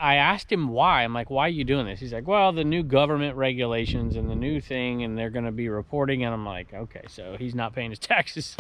I asked him why. I'm like, why are you doing this? He's like, well, the new government regulations and the new thing, and they're going to be reporting. And I'm like, okay, so he's not paying his taxes.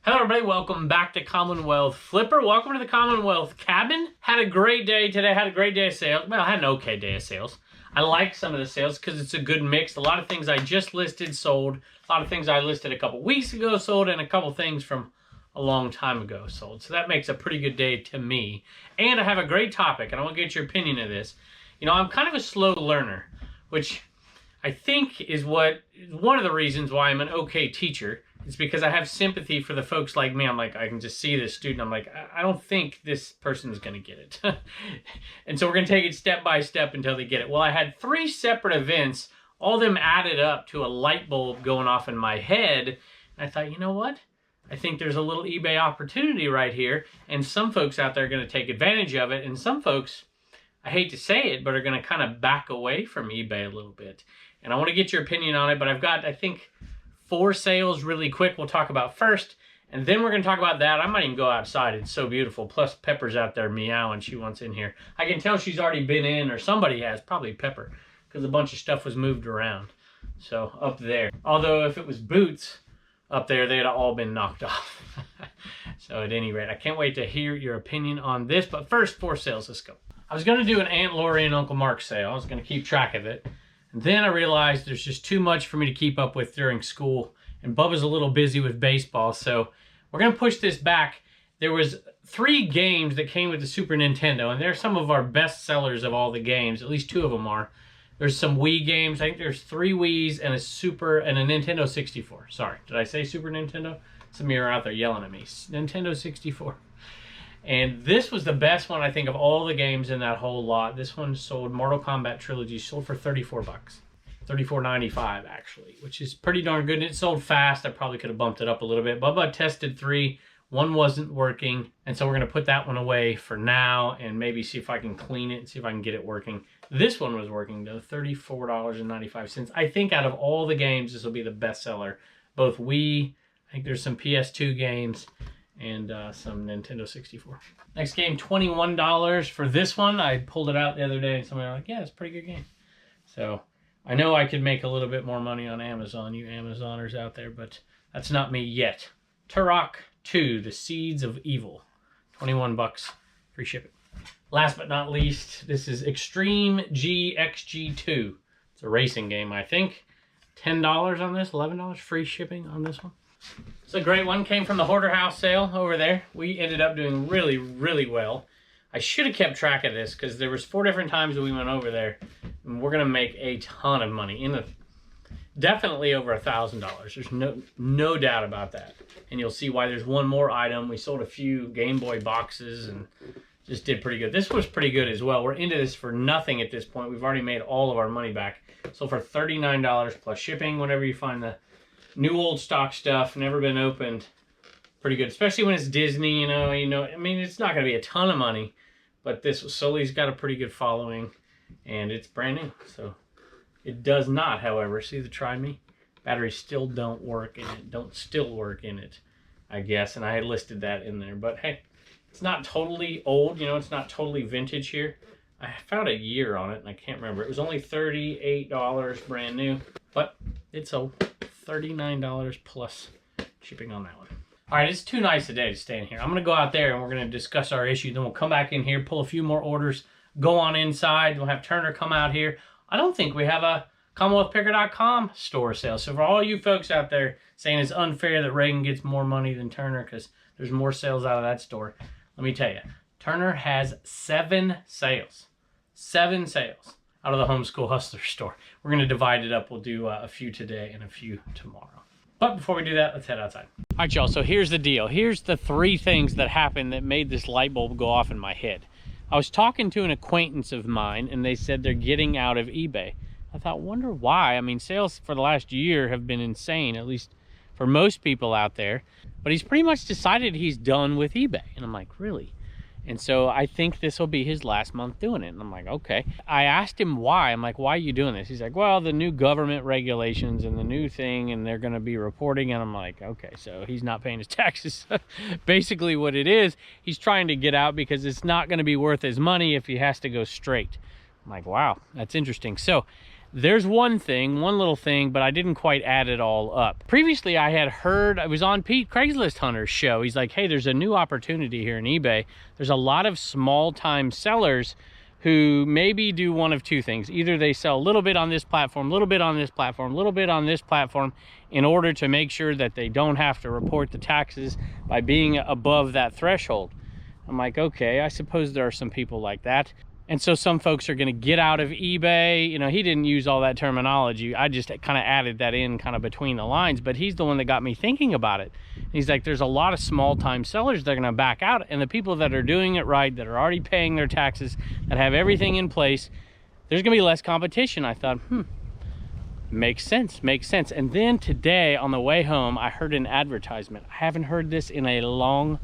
Hello everybody, welcome back to Commonwealth Flipper. Welcome to the Commonwealth cabin. Had a great day today, had a great day of sales. Well, I had an okay day of sales. I like some of the sales because it's a good mix. A lot of things I just listed sold. A lot of things I listed a couple weeks ago sold, and a couple things from a long time ago sold. So that makes a pretty good day to me. And I have a great topic, and I want to get your opinion of this. You know, I'm kind of a slow learner, which I think is one of the reasons why I'm an okay teacher. It's because I have sympathy for the folks like me. I'm like, I can just see this student. I'm like, I don't think this person is going to get it. And so we're going to take it step by step until they get it. Well, I had 3 separate events. All of them added up to a light bulb going off in my head. And I thought, you know what? I think there's a little eBay opportunity right here. And some folks out there are going to take advantage of it. And some folks, I hate to say it, but are going to kind of back away from eBay a little bit. And I want to get your opinion on it. But I've got, I think, 4 sales really quick we'll talk about first, and then we're going to talk about that. I might even go outside. It's so beautiful. Plus, Pepper's out there meowing. She wants in here. I can tell she's already been in, or somebody has, probably Pepper, because a bunch of stuff was moved around. So, up there. Although, if it was Boots up there, they'd have all been knocked off. So, at any rate, I can't wait to hear your opinion on this. But first, 4 sales. Let's go. I was going to do an Aunt Lori and Uncle Mark sale. I was going to keep track of it. And then I realized there's just too much for me to keep up with during school. And Bubba's a little busy with baseball, so we're going to push this back. There was 3 games that came with the Super Nintendo, and they're some of our best sellers of all the games. At least 2 of them are. There's some Wii games. I think there's 3 Wiis and a Nintendo 64. Sorry, did I say Super Nintendo? Some of you are out there yelling at me. Nintendo 64. And this was the best one, I think, of all the games in that whole lot. This one sold, Mortal Kombat Trilogy, sold for $34. $34.95 actually, which is pretty darn good. And it sold fast. I probably could have bumped it up a little bit. Bubba tested 3. 1 wasn't working. And so we're going to put that one away for now and maybe see if I can clean it and see if I can get it working. This one was working though, $34.95. I think out of all the games, this will be the best seller. Both Wii, I think there's some PS2 games, and some Nintendo 64. Next game, $21 for this one. I pulled it out the other day and somebody was like, yeah, it's a pretty good game. So I know I could make a little bit more money on Amazon, you Amazoners out there, but that's not me yet. Turok 2, The Seeds of Evil. $21, free shipping. Last but not least, this is Extreme GXG2. It's a racing game, I think. $10 on this, $11 free shipping on this one. It's a great one. Came from the Hoarder House sale over there. We ended up doing really, really well. I should have kept track of this because there was 4 different times that we went over there. And we're going to make a ton of money. Definitely over $1,000. There's no doubt about that. And you'll see why there's one more item. We sold a few Game Boy boxes and just did pretty good. This was pretty good as well. We're into this for nothing at this point. We've already made all of our money back. So for $39 plus shipping, whenever you find the new old stock stuff, never been opened, pretty good. Especially when it's Disney, you know. I mean, it's not going to be a ton of money, but this Sully's got a pretty good following, and it's brand new. So it does not, however, see the Try Me? Batteries still don't work in it, I guess, and I had listed that in there. But hey, it's not totally old, you know, it's not totally vintage here. I found a year on it, and I can't remember. It was only $38 brand new, but it's sold. $39 plus shipping on that one. All right, it's too nice a day to stay in here. I'm going to go out there and we're going to discuss our issue. Then we'll come back in here, pull a few more orders, go on inside. We'll have Turner come out here. I don't think we have a CommonwealthPicker.com store sale. So for all you folks out there saying it's unfair that Reagan gets more money than Turner because there's more sales out of that store, let me tell you, Turner has 7 sales. 7 sales out of the Homeschool Hustler store. We're going to divide it up. We'll do a few today and a few tomorrow. But before we do that, let's head outside. All right, y'all, so here's the deal. Here's the 3 things that happened that made this light bulb go off in my head. I was talking to an acquaintance of mine, and they said they're getting out of eBay. I thought, wonder why? I mean, sales for the last year have been insane, at least for most people out there. But he's pretty much decided he's done with eBay. And I'm like, really? And so I think this will be his last month doing it. And I'm like, okay. I asked him why. I'm like, why are you doing this? He's like, well, the new government regulations and the new thing, and they're going to be reporting. And I'm like, okay, so he's not paying his taxes. Basically what it is, he's trying to get out because it's not going to be worth his money if he has to go straight. I'm like, wow, that's interesting. So there's one little thing, but I didn't quite add it all up. Previously, I had heard, I was on Pete Craigslist Hunter's show. He's like, hey, there's a new opportunity here in eBay. There's a lot of small-time sellers who maybe do one of two things. Either they sell a little bit on this platform, a little bit on this platform, a little bit on this platform in order to make sure that they don't have to report the taxes by being above that threshold. I'm like, okay, I suppose there are some people like that. And so some folks are going to get out of eBay. You know, he didn't use all that terminology. I just kind of added that in kind of between the lines, but he's the one that got me thinking about it. He's like, there's a lot of small time sellers that are going to back out, and the people that are doing it right, that are already paying their taxes, that have everything in place, there's going to be less competition. I thought, makes sense, makes sense. And then today on the way home, I heard an advertisement. I haven't heard this in a long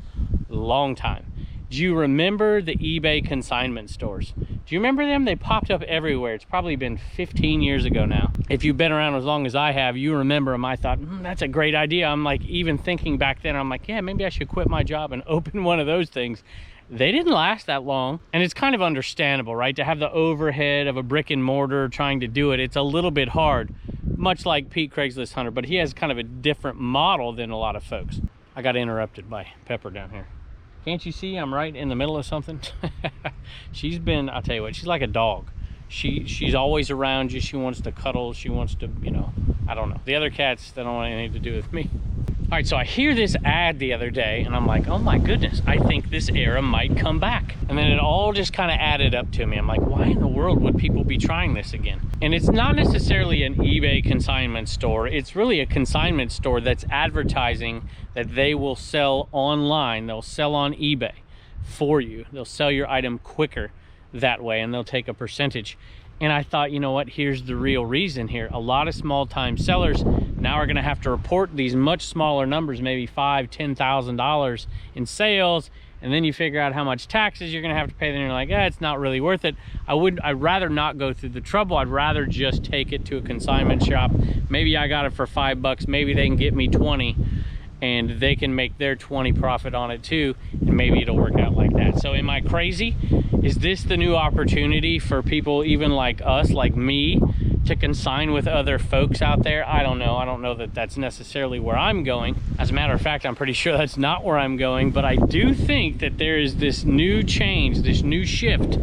time. Do you remember the eBay consignment stores? Do you remember them? They popped up everywhere. It's probably been 15 years ago now. If you've been around as long as I have, you remember them. I thought, that's a great idea. I'm like, even thinking back then, I'm like, yeah, maybe I should quit my job and open one of those things. They didn't last that long. And it's kind of understandable, right? To have the overhead of a brick and mortar trying to do it, it's a little bit hard, much like Pete Craigslist Hunter, but he has kind of a different model than a lot of folks. I got interrupted by Pepper down here. Can't you see I'm right in the middle of something? She's been, I'll tell you what, she's like a dog. She's always around you. She wants to cuddle. She wants to, you know, I don't know. The other cats, they don't want anything to do with me. All right, so I hear this ad the other day and I'm like, oh my goodness, I think this era might come back. And then it all just kind of added up to me. I'm like, why in the world would people be trying this again? And it's not necessarily an eBay consignment store. It's really a consignment store that's advertising that they will sell online. They'll sell on eBay for you. They'll sell your item quicker that way, and they'll take a percentage. And I thought, you know what, here's the real reason here. A lot of small-time sellers now are gonna have to report these much smaller numbers, maybe $5,000, $10,000 in sales, and then you figure out how much taxes you're gonna have to pay, then you're like, it's not really worth it. I'd rather not go through the trouble. I'd rather just take it to a consignment shop. Maybe I got it for $5, maybe they can get me 20, and they can make their 20 profit on it too, and maybe it'll work out like that. So am I crazy? Is this the new opportunity for people even like us, like me, to consign with other folks out there? I don't know. I don't know that that's necessarily where I'm going. As a matter of fact, I'm pretty sure that's not where I'm going, but I do think that there is this new change, this new shift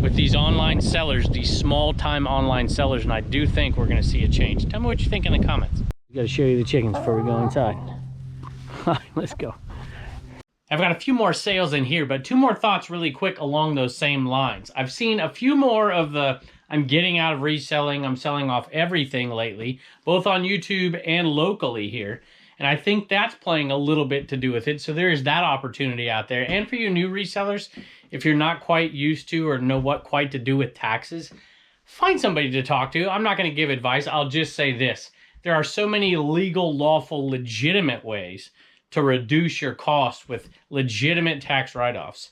with these online sellers, these small-time online sellers, and I do think we're gonna see a change. Tell me what you think in the comments. We gotta show you the chickens before we go inside. All right, let's go. I've got a few more sales in here, but two more thoughts really quick along those same lines. I've seen a few more of the I'm getting out of reselling, I'm selling off everything lately, both on YouTube and locally here. And I think that's playing a little bit to do with it. So there is that opportunity out there. And for you new resellers, if you're not quite used to or know what quite to do with taxes, find somebody to talk to. I'm not going to give advice. I'll just say this. There are so many legal, lawful, legitimate ways to reduce your costs with legitimate tax write-offs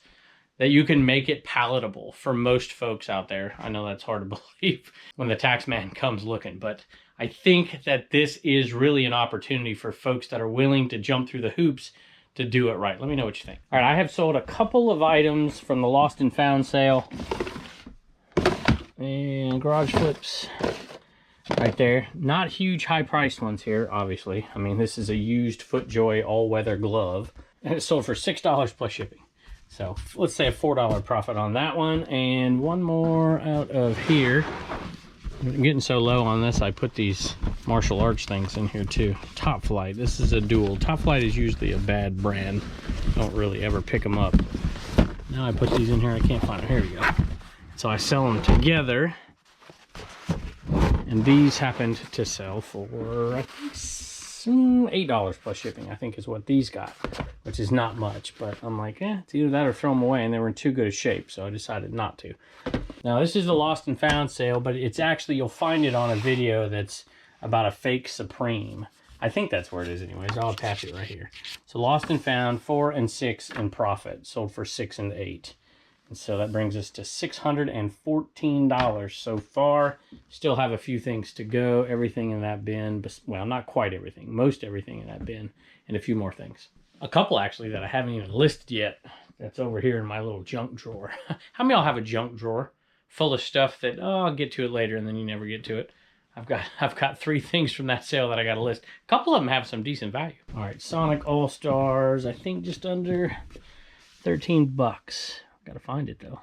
that you can make it palatable for most folks out there. I know that's hard to believe when the tax man comes looking, but I think that this is really an opportunity for folks that are willing to jump through the hoops to do it right. Let me know what you think. All right, I have sold a couple of items from the Lost and Found sale. And garage flips right there. Not huge high-priced ones here, obviously. I mean, this is a used FootJoy all-weather glove, and it's sold for $6 plus shipping. So let's say a $4 profit on that one. And one more out of here. I'm getting so low on this, I put these martial arts things in here too. Top Flight. This is a dual. Top Flight is usually a bad brand. Don't really ever pick them up. Now I put these in here. I can't find them. Here we go. So I sell them together. And these happened to sell for, I think, $8 plus shipping, I think is what these got, which is not much. But I'm like, it's either that or throw them away, and they were in too good a shape, so I decided not to. Now, this is the Lost and Found sale, but it's actually, you'll find it on a video that's about a fake Supreme. I think that's where it is anyways. I'll attach it right here. So Lost and Found, 4 and 6 in profit. Sold for 6 and 8. And so that brings us to $614 so far. Still have a few things to go. Everything in that bin, but, well, not quite everything. Most everything in that bin, and a few more things. A couple, actually, that I haven't even listed yet. That's over here in my little junk drawer. How many of y'all have a junk drawer full of stuff that, oh, I'll get to it later, and then you never get to it? I've got 3 things from that sale that I got to list. A couple of them have some decent value. All right, Sonic All-Stars, I think just under 13 bucks. Got to find it, though.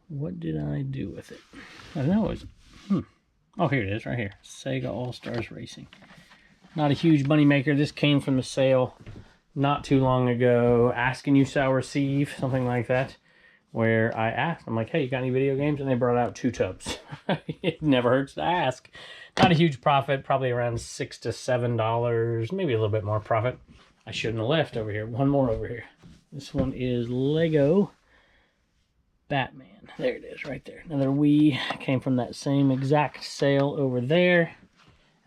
What did I do with it? I don't know. Oh, here it is, right here. Sega All-Stars Racing. Not a huge money maker. This came from the sale not too long ago. Ask and you shall receive, something like that. Where I asked, I'm like, hey, you got any video games? And they brought out 2 tubs. It never hurts to ask. Not a huge profit, probably around $6 to $7, maybe a little bit more profit. I shouldn't have left over here. One more over here. This one is Lego Batman. There it is, right there. Another Wii. Came from that same exact sale over there.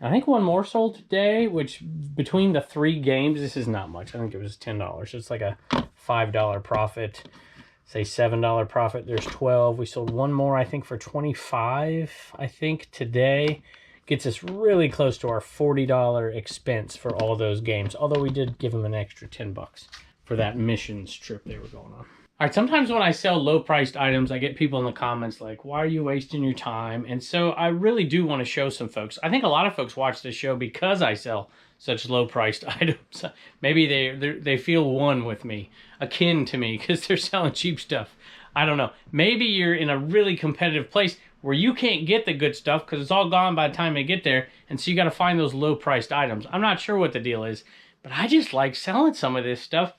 I think one more sold today, which between the 3 games, this is not much. I think it was $10. So it's like a $5 profit. Say $7 profit, there's 12. We sold one more, I think, for 25, I think, today. Gets us really close to our $40 expense for all those games. Although we did give them an extra 10 bucks for that missions trip they were going on. All right, sometimes when I sell low-priced items, I get people in the comments like, why are you wasting your time? And so I really do want to show some folks. I think a lot of folks watch this show because I sell such low-priced items. Maybe they feel one with me, akin to me, because they're selling cheap stuff. I don't know. Maybe you're in a really competitive place where you can't get the good stuff because it's all gone by the time they get there, and so you got to find those low-priced items. I'm not sure what the deal is, but I just like selling some of this stuff.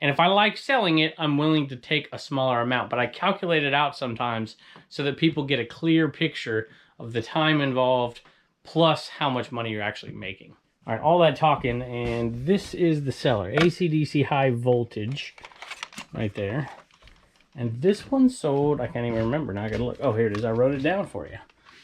And if I like selling it, I'm willing to take a smaller amount. But I calculate it out sometimes so that people get a clear picture of the time involved plus how much money you're actually making. All right, all that talking, and this is the seller. AC/DC high voltage right there. And this one sold, I can't even remember. Now I gotta look. Oh, here it is. I wrote it down for you.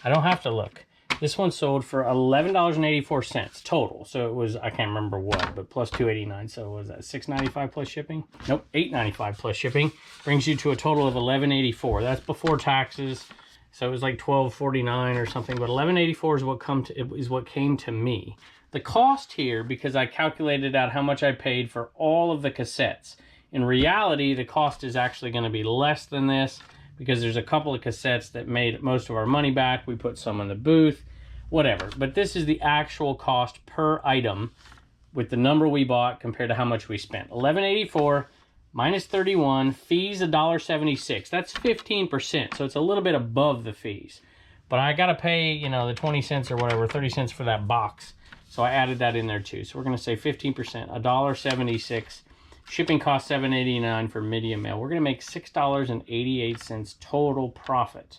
I don't have to look. This one sold for $11.84 total. So it was, I can't remember what, but plus $2.89. So was that $6.95 plus shipping? Nope, $8.95 plus shipping. Brings you to a total of $11.84. That's before taxes. So it was like $12.49 or something. But $11.84 is what came to me. The cost here, because I calculated out how much I paid for all of the cassettes. In reality, the cost is actually going to be less than this, because there's a couple of cassettes that made most of our money back. We put some in the booth, whatever. But this is the actual cost per item with the number we bought compared to how much we spent. $11.84 minus 31, fees $1.76. That's 15%, so it's a little bit above the fees. But I got to pay, you know, the 20 cents or whatever, 30 cents for that box. So I added that in there too. So we're going to say 15%, $1.76. Shipping cost $7.89 for medium mail. We're going to make $6.88 total profit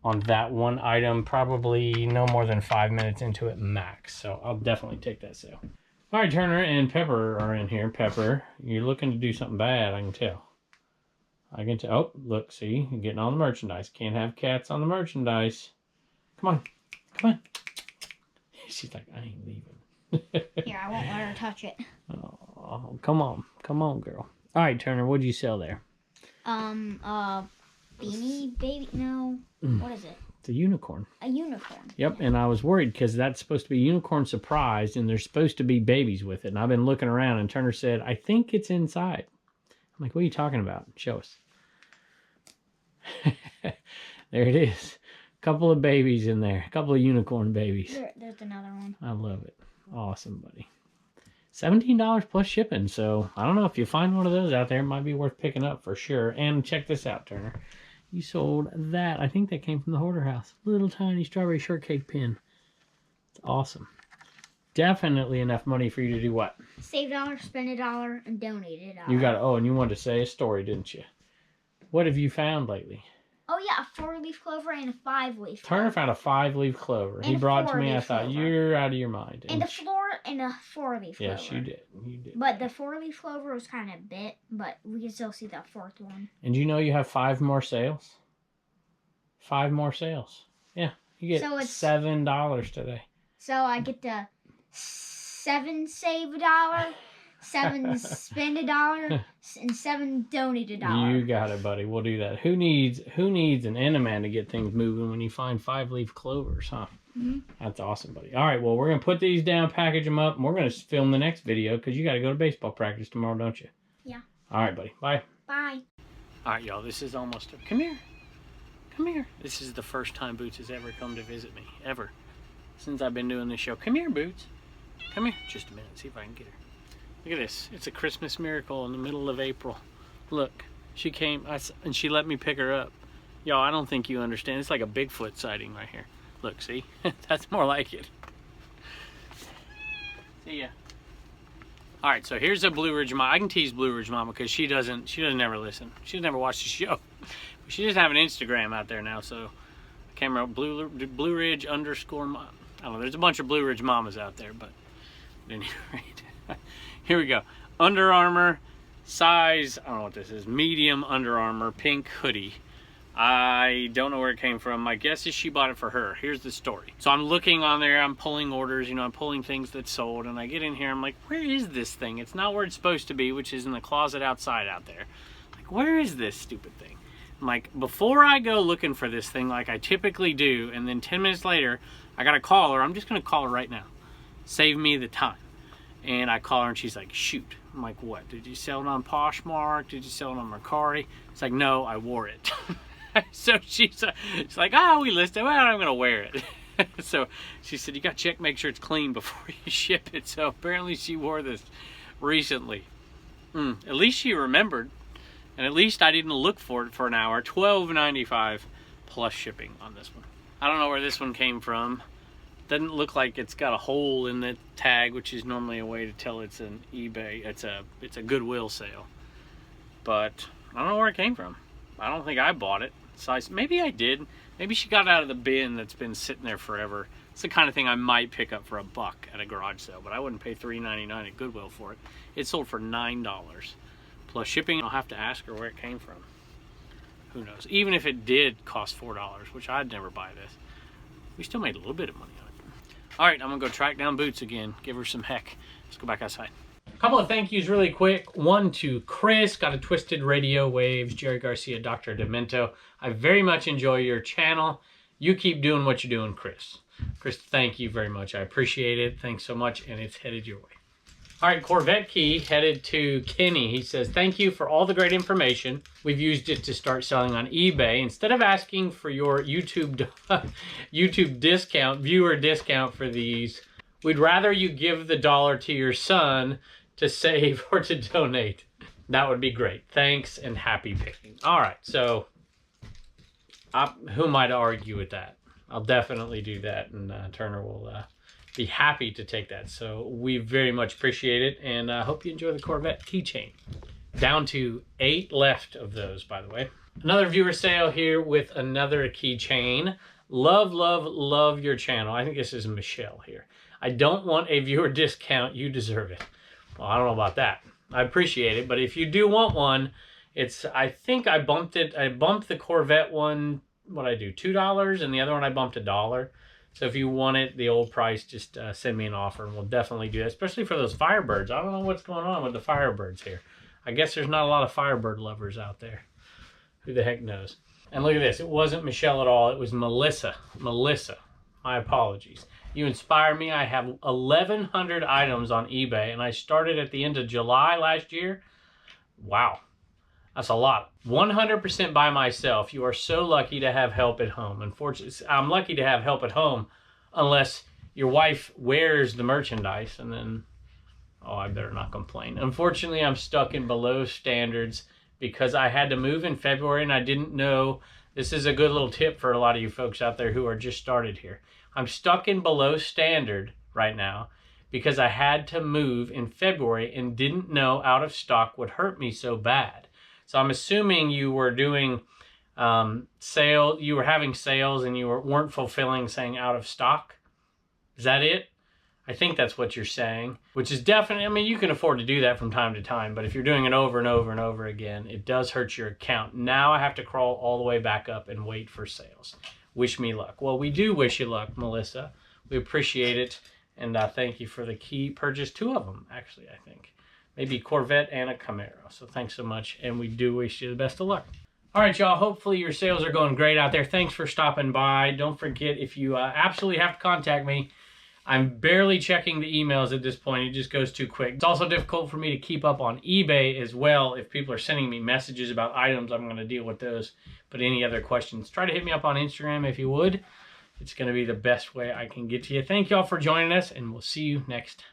on that one item. Probably no more than 5 minutes into it max. So I'll definitely take that sale. All right, Turner and Pepper are in here. Pepper, you're looking to do something bad, I can tell. I can tell. Oh, look, see, you're getting all the merchandise. Can't have cats on the merchandise. Come on, come on. She's like, I ain't leaving. Here, I won't let her touch it. Oh, come on, girl. All right, Turner, what did you sell there? Beanie Baby, no, what is it? It's a unicorn. A unicorn. Yep, and I was worried because that's supposed to be Unicorn Surprise, and there's supposed to be babies with it. And I've been looking around, and Turner said, I think it's inside. I'm like, what are you talking about? Show us. There it is. A couple of babies in there. A couple of unicorn babies. There's another one. I love it. Awesome, buddy. $17 plus shipping. So I don't know if you find one of those out there, it might be worth picking up for sure. And check this out, Turner. You sold that. I think that came from the Hoarder House. Little tiny strawberry shortcake pin. It's awesome. Definitely enough money for you to do what? Save $1, spend $1, and donate $1. You got it. Oh, and you wanted to say a story, didn't you? What have you found lately? Oh yeah, a 4-leaf clover and a 5-leaf. Turner found a 5-leaf clover. He brought it to me. I thought, you're out of your mind. And the floor and a 4-leaf clover. Yes, you did. You did. But the 4-leaf clover was kind of bit, but we can still see that 4th one. And you know you have 5 more sales? 5 more sales. Yeah, you get $7 today. So I get to 7 save $1, 7 spend $1, and 7 donate $1. You got it, buddy. We'll do that. Who needs an Enderman to get things moving when you find 5-leaf clovers, huh? Mm-hmm. That's awesome, buddy. All right, well, we're going to put these down, package them up, and we're going to film the next video because you got to go to baseball practice tomorrow, don't you? Yeah. All right, buddy. Bye. Bye. All right, y'all. This is almost... Come here. Come here. This is the first time Boots has ever come to visit me, ever, since I've been doing this show. Come here, Boots. Come here. Just a minute. See if I can get her. Look at this. It's a Christmas miracle in the middle of April. Look. She came, and she let me pick her up. Y'all, I don't think you understand. It's like a Bigfoot sighting right here. Look, see? That's more like it. See ya. All right, so here's a Blue Ridge Mama. I can tease Blue Ridge Mama because she doesn't ever listen. She doesn't ever watch the show. She doesn't have an Instagram out there now, so I can't remember. Blue Ridge _ Mama. I don't know. There's a bunch of Blue Ridge Mamas out there, but at any rate, here we go. Under Armour size, I don't know what this is, medium Under Armour pink hoodie. I don't know where it came from. My guess is she bought it for her. Here's the story. So I'm looking on there, I'm pulling orders, you know, I'm pulling things that sold, and I get in here, I'm like, where is this thing? It's not where it's supposed to be, which is in the closet outside out there. Like, where is this stupid thing? I'm like, before I go looking for this thing like I typically do, and then 10 minutes later, I gotta call her. I'm just gonna call her right now. Save me the time. And I call her and she's like, shoot. I'm like, what? Did you sell it on Poshmark? Did you sell it on Mercari? It's like, no, I wore it. So she's like, we listed. Well, I'm gonna wear it. So she said, you got to check, make sure it's clean before you ship it. So apparently she wore this recently. At least she remembered, and at least I didn't look for it for an hour. $12.95 plus shipping on this one. I don't know where this one came from. Doesn't look like it's got a hole in the tag, which is normally a way to tell it's an eBay. It's a Goodwill sale. But I don't know where it came from. I don't think I bought it. Size, maybe I did. Maybe she got out of the bin that's been sitting there forever. It's the kind of thing I might pick up for $1 at a garage sale, but I wouldn't pay $3.99 at Goodwill for it. It sold for $9 plus shipping. I'll have to ask her where it came from. Who knows? Even if it did cost $4, which I'd never buy this, we still made a little bit of money on it. All right, I'm gonna go track down Boots again. Give her some heck. Let's go back outside. A couple of thank yous really quick. One to Chris, got a Twisted Radio Waves, Jerry Garcia, Dr. Demento. I very much enjoy your channel. You keep doing what you're doing, Chris. Chris, thank you very much. I appreciate it. Thanks so much, and it's headed your way. All right, Corvette Key headed to Kenny. He says, thank you for all the great information. We've used it to start selling on eBay. Instead of asking for your YouTube discount, viewer discount for these, we'd rather you give the $1 to your son to save or to donate. That would be great. Thanks and happy picking. All right, so who am I to argue with that? I'll definitely do that, and Turner will be happy to take that. So we very much appreciate it, and I hope you enjoy the Corvette keychain. Down to 8 left of those, by the way. Another viewer sale here with another keychain. Love, love, love your channel. I think this is Michelle here. I don't want a viewer discount. You deserve it. Well, I don't know about that. I appreciate it, but if you do want one, I think I bumped it. I bumped the Corvette one, what'd I do, $2, and the other one I bumped $1. So if you want it, the old price, just send me an offer, and we'll definitely do that, especially for those Firebirds. I don't know what's going on with the Firebirds here. I guess there's not a lot of Firebird lovers out there. Who the heck knows? And look at this. It wasn't Michelle at all. It was Melissa. Melissa. My apologies. You inspire me. I have 1,100 items on eBay, and I started at the end of July last year. Wow. That's a lot. 100% by myself. You are so lucky to have help at home. Unfortunately, I'm lucky to have help at home unless your wife wears the merchandise, and then, oh, I better not complain. Unfortunately, I'm stuck in below standards because I had to move in February, and I didn't know. This is a good little tip for a lot of you folks out there who are just started here. I'm stuck in below standard right now because I had to move in February and didn't know out of stock would hurt me so bad. So I'm assuming you were doing you were having sales and you weren't fulfilling, saying out of stock. Is that it? I think that's what you're saying, which is definitely, I mean, you can afford to do that from time to time, but if you're doing it over and over and over again, it does hurt your account. Now I have to crawl all the way back up and wait for sales. Wish me luck. Well, we do wish you luck, Melissa. We appreciate it, And thank you for the key purchase. 2 of them, actually, I think. Maybe Corvette and a Camaro. So thanks so much, and we do wish you the best of luck. All right, y'all. Hopefully your sales are going great out there. Thanks for stopping by. Don't forget, if you absolutely have to contact me, I'm barely checking the emails at this point. It just goes too quick. It's also difficult for me to keep up on eBay as well. If people are sending me messages about items, I'm going to deal with those. But any other questions, try to hit me up on Instagram if you would. It's going to be the best way I can get to you. Thank y'all for joining us, and we'll see you next